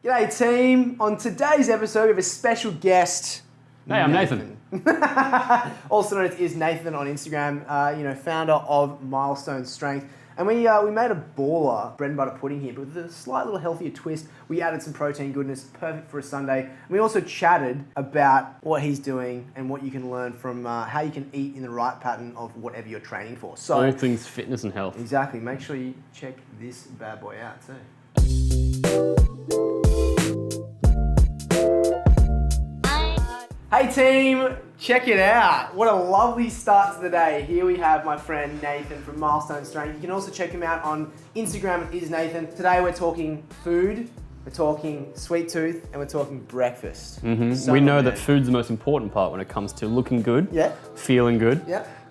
G'day team, on today's episode we have a special guest. Hey, I'm Nathan. Also known as Nathan on Instagram, founder of Milestone Strength. And we made a baller bread and butter pudding here, but with a slight little healthier twist. We added some protein goodness, perfect for a Sunday. And we also chatted about what he's doing and what you can learn from how you can eat in the right pattern of whatever you're training for. So all things fitness and health. Exactly, make sure you check this bad boy out too. Hey team, check it out. What a lovely start to the day. Here we have my friend Nathan from Milestone Strength. You can also check him out on Instagram at @isnathan. Today we're talking food, we're talking sweet tooth, and we're talking breakfast. We know that food's the most important part when it comes to looking good, feeling good,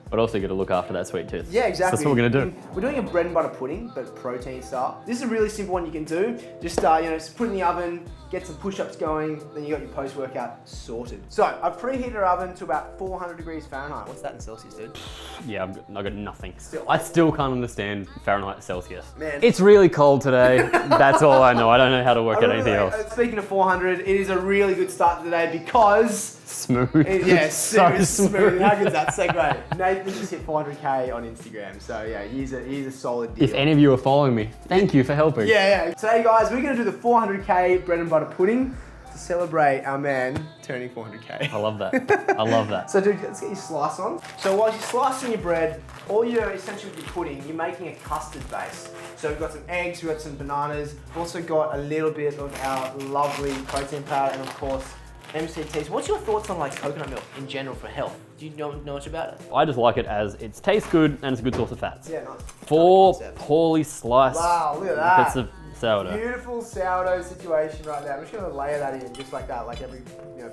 but also you got to look after that sweet tooth. Yeah, exactly. So that's what we're going to do. We're doing a bread and butter pudding, but protein style. This is a really simple one you can do. Just just put it in the oven, get some push-ups going, then you got your post-workout sorted. So I've preheated our oven to about 400 degrees Fahrenheit. What's that in Celsius, dude? Yeah, I've got nothing. I still can't understand Fahrenheit Celsius. Man. It's really cold today. That's all I know. I don't know how to work out anything else. Speaking of 400, it is a really good start to the day because... Smooth. So smooth. How good is that? So great. Nathan just hit 400k on Instagram, so yeah, he's a solid deal. If any of you are following me, thank you for helping. Yeah. Today, guys, we're gonna do the 400k bread and butter pudding to celebrate our man turning 400k. I love that. I love that. So, dude, let's get your slice on. So, while you're slicing your bread, all you're essentially with your pudding, you're making a custard base. So, we've got some eggs, we've got some bananas, we've also got a little bit of our lovely protein powder, and of course, MCTs. What's your thoughts on like coconut milk in general for health? Do you know much about it? I just like it as it tastes good and it's a good source of fats. Yeah, nice. 4 poorly sliced look at that. bits of sourdough. Beautiful sourdough situation right there. I'm just gonna layer that in just like that, like every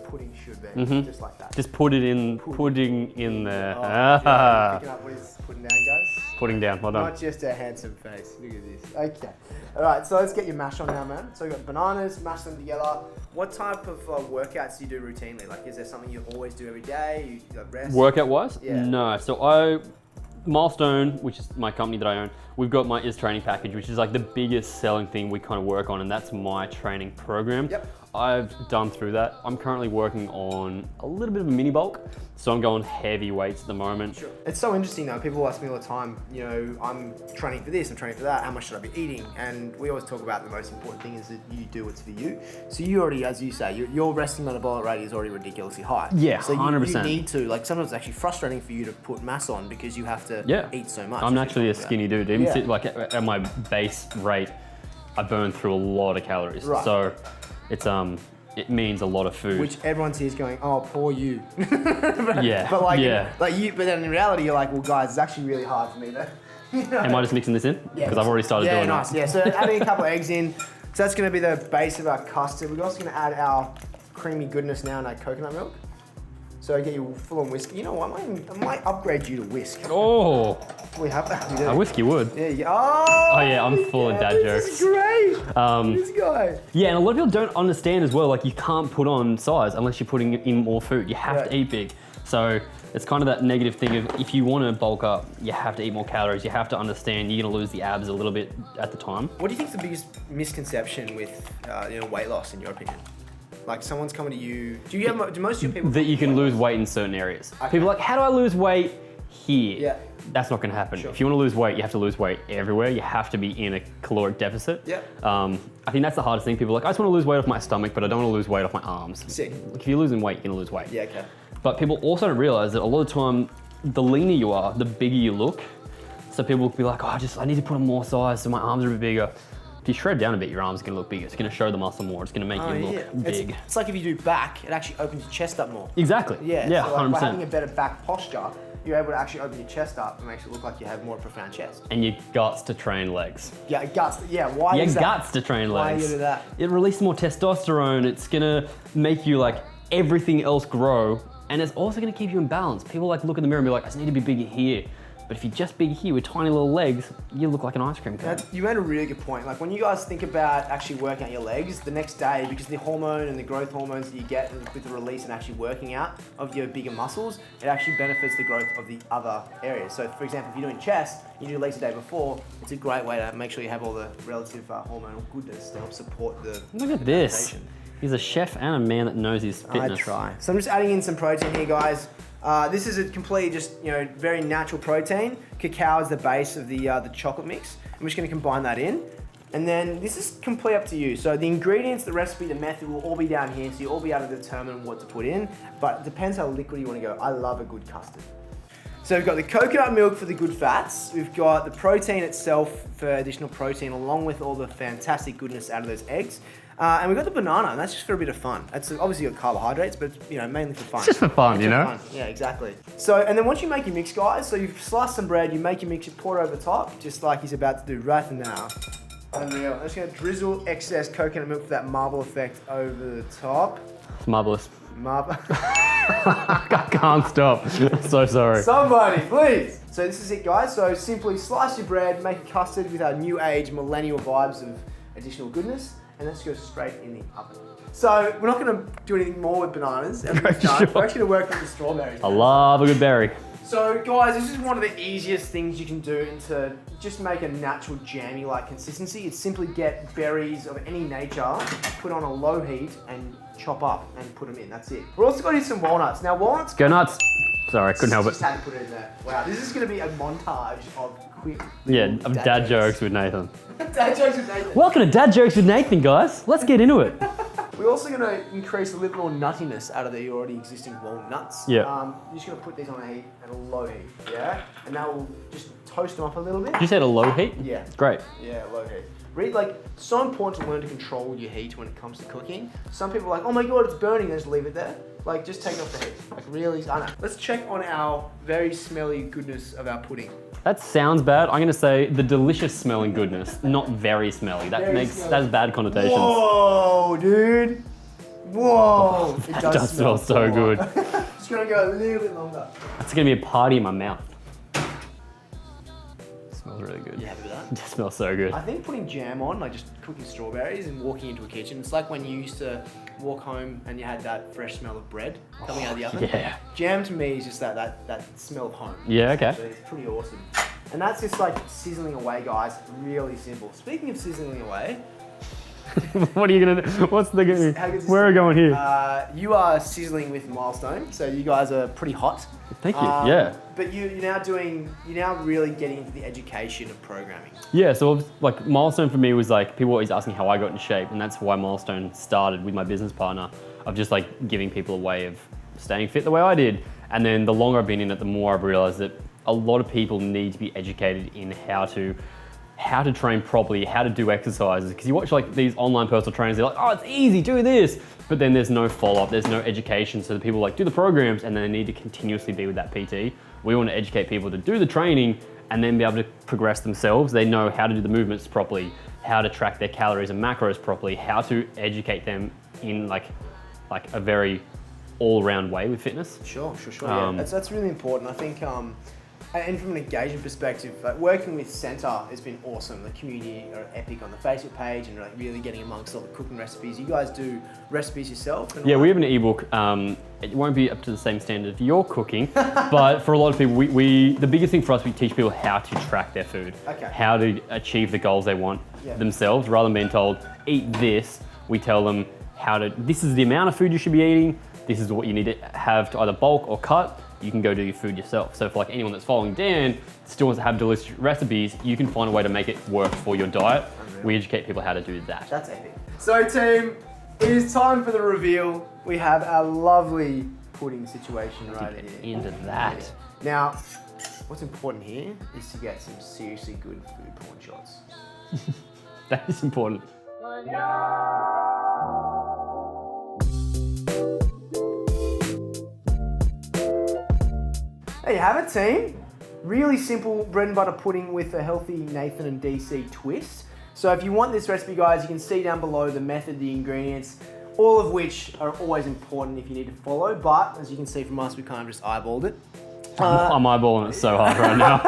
pudding should be, just like that. Just put it in, pudding in there. Picking up what he's putting down, guys. Putting down, well done. Not just a handsome face. Look at this. Okay. All right, so let's get your mash on now, man. So we've got bananas, mash them together. What type of workouts do you do routinely? Like, is there something you always do every day? You rest? Workout-wise? Yeah. No. So Milestone, which is my company that I own, we've got my IS training package, which is like the biggest selling thing we kind of work on, and that's my training program. Yep. I've done through that. I'm currently working on a little bit of a mini bulk, so I'm going heavy weights at the moment. Sure. It's so interesting though. People ask me all the time, I'm training for this, I'm training for that, how much should I be eating? And we always talk about the most important thing is that you do what's for you. So you already, as you say, your resting metabolic rate is already ridiculously high. Yeah, so 100%. You need to, like sometimes it's actually frustrating for you to put mass on because you have to eat so much. I'm naturally a skinny dude. Even at my base rate, I burn through a lot of calories. Right. So it means a lot of food. Which everyone sees going, oh, poor you. But then in reality, you're like, well, guys, it's actually really hard for me to. Am I just mixing this in? Yeah. Because I've already started doing nice. it. Yeah, so adding a couple of eggs in. So that's going to be the base of our custard. We're also going to add our creamy goodness now in our coconut milk. So get your full-on whisk. You know what? I might upgrade you to whisk. Oh. We have that. I whisk you would. Yeah. Oh yeah, I'm full of dad jokes. This is great. This guy. Yeah, and a lot of people don't understand as well, like you can't put on size unless you're putting in more food. You have to eat big. So it's kind of that negative thing of if you want to bulk up, you have to eat more calories. You have to understand you're going to lose the abs a little bit at the time. What do you think is the biggest misconception with weight loss in your opinion? Like someone's coming to you, do most of your people... That you can lose weight in certain areas. Okay. People are like, how do I lose weight here? Yeah. That's not going to happen. Sure. If you want to lose weight, you have to lose weight everywhere. You have to be in a caloric deficit. Yeah. I think that's the hardest thing. People are like, I just want to lose weight off my stomach, but I don't want to lose weight off my arms. Sick. If you're losing weight, you're going to lose weight. Yeah, okay. But people also don't realize that a lot of the time, the leaner you are, the bigger you look. So people will be like, oh, I need to put on more size so my arms are a bit bigger. If you shred down a bit, your arm's gonna look bigger. It's gonna show the muscle more. It's gonna make you look big. It's like if you do back, it actually opens your chest up more. Exactly. Yeah, Yeah, so like 100%. by having a better back posture, you're able to actually open your chest up and makes it look like you have more profound chest. And your guts to train legs. Yeah, guts. Yeah, why Your is that? guts to train legs. Why you do that? It releases more testosterone. It's gonna make you like everything else grow. And it's also gonna keep you in balance. People like look in the mirror and be like, I just need to be bigger here. But if you're just big here with tiny little legs, you look like an ice cream cone. You made a really good point. Like when you guys think about actually working out your legs the next day, because the hormone and the growth hormones that you get with the release and actually working out of your bigger muscles, it actually benefits the growth of the other areas. So for example, if you're doing chest, you do legs the day before, it's a great way to make sure you have all the relative hormonal goodness to help support the Look at this. adaptation. He's a chef and a man that knows his fitness. I try. So I'm just adding in some protein here, guys. This is a completely just, very natural protein. Cacao is the base of the chocolate mix. I'm just gonna combine that in. And then this is completely up to you. So the ingredients, the recipe, the method will all be down here. So you'll all be able to determine what to put in, but it depends how liquid you wanna go. I love a good custard. So we've got the coconut milk for the good fats. We've got the protein itself for additional protein, along with all the fantastic goodness out of those eggs. And we've got the banana, and that's just for a bit of fun. That's obviously got carbohydrates, but mainly for fun. It's just for fun, Fun. Yeah, exactly. So, and then once you make your mix, guys, so you've sliced some bread, you make your mix, you pour it over the top, just like he's about to do right now. Unreal. I'm just gonna drizzle excess coconut milk for that marble effect over the top. It's marvelous. Marble. I can't stop. So sorry. Somebody, please. So this is it, guys. So simply slice your bread, make a custard with our new age millennial vibes of additional goodness, and let's go straight in the oven. So we're not going to do anything more with bananas. Sure. We're actually going to work with the strawberries. I love a good berry. So guys, this is one of the easiest things you can do to just make a natural jammy-like consistency. It's simply get berries of any nature, put on a low heat, and chop up and put them in. That's it. We're also going to do some walnuts. Now walnuts... Go nuts. Sorry, I couldn't help it. Just had to put it in there. Wow, this is going to be a montage of quick... Of dad jokes with Nathan. Dad jokes with Nathan. Welcome to Dad Jokes with Nathan, guys. Let's get into it. We're also going to increase a little more nuttiness out of the already existing walnuts. Yeah. You're just going to put these on a heat, at a low heat, yeah? And that will just toast them up a little bit. You said a low heat? Yeah. Great. Yeah, low heat. So important to learn to control your heat when it comes to cooking. Some people are like, oh my God, it's burning, just leave it there. Like, just take it off the heat. Like, really, I know. Let's check on our very smelly goodness of our pudding. That sounds bad. I'm gonna say the delicious smelling goodness, not very smelly. That has bad connotations. Whoa, dude. Whoa. It does smell so good. Just gonna go a little bit longer. It's gonna be a party in my mouth. Smells really good. You happy with that? It smells so good. I think putting jam on, like just cooking strawberries and walking into a kitchen, it's like when you used to walk home and you had that fresh smell of bread coming out of the oven. Yeah. Jam to me is just that smell of home. Yeah, okay. So it's pretty awesome. And that's just like sizzling away, guys. Really simple. Speaking of sizzling away, What are you gonna do? What's the where are we going here? You are sizzling with Milestone, so you guys are pretty hot. Thank you. Yeah. But you're now really getting into the education of programming. Yeah, so like Milestone for me was like, people always asking how I got in shape, and that's why Milestone started with my business partner, of just like giving people a way of staying fit the way I did. And then the longer I've been in it, the more I've realized that a lot of people need to be educated in how to train properly, how to do exercises. Because you watch like these online personal trainers, they're like, oh, it's easy, do this. But then there's no follow-up, there's no education. So the people like do the programs and then they need to continuously be with that PT. We want to educate people to do the training and then be able to progress themselves. They know how to do the movements properly, how to track their calories and macros properly, how to educate them in like a very all-round way with fitness. Sure. Yeah, that's really important. I think, and from an engagement perspective, like working with Centre has been awesome. The community are epic on the Facebook page, and you're like really getting amongst all the cooking recipes. You guys do recipes yourself? Yeah, we have an ebook. It won't be up to the same standard of your cooking, but for a lot of people, the biggest thing for us, we teach people how to track their food, how to achieve the goals they want themselves, rather than being told, eat this. We tell them this is the amount of food you should be eating. This is what you need to have to either bulk or cut. You can go do your food yourself. So for like anyone that's following Dan, still wants to have delicious recipes, you can find a way to make it work for your diet. Unreal. We educate people how to do that. That's epic. So team, it is time for the reveal. We have our lovely pudding situation right here. Into that. Now, what's important here is to get some seriously good food porn shots. That is important. There you have it, team. Really simple bread and butter pudding with a healthy Nathan and DC twist. So if you want this recipe, guys, you can see down below the method, the ingredients, all of which are always important if you need to follow. But as you can see from us, we kind of just eyeballed it. I'm eyeballing it so hard right now.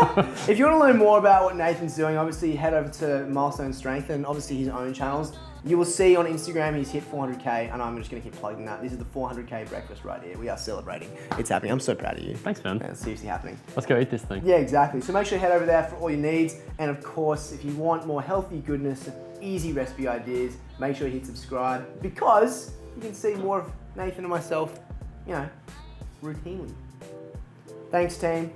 If you want to learn more about what Nathan's doing, obviously head over to Milestone Strength and obviously his own channels. You will see on Instagram he's hit 400K, and I'm just going to keep plugging that. This is the 400K breakfast right here. We are celebrating. It's happening. I'm so proud of you. Thanks, man. It's seriously happening. Let's go eat this thing. Yeah, exactly. So make sure you head over there for all your needs. And of course, if you want more healthy goodness and easy recipe ideas, make sure you hit subscribe because you can see more of Nathan and myself, routinely. Thanks, team.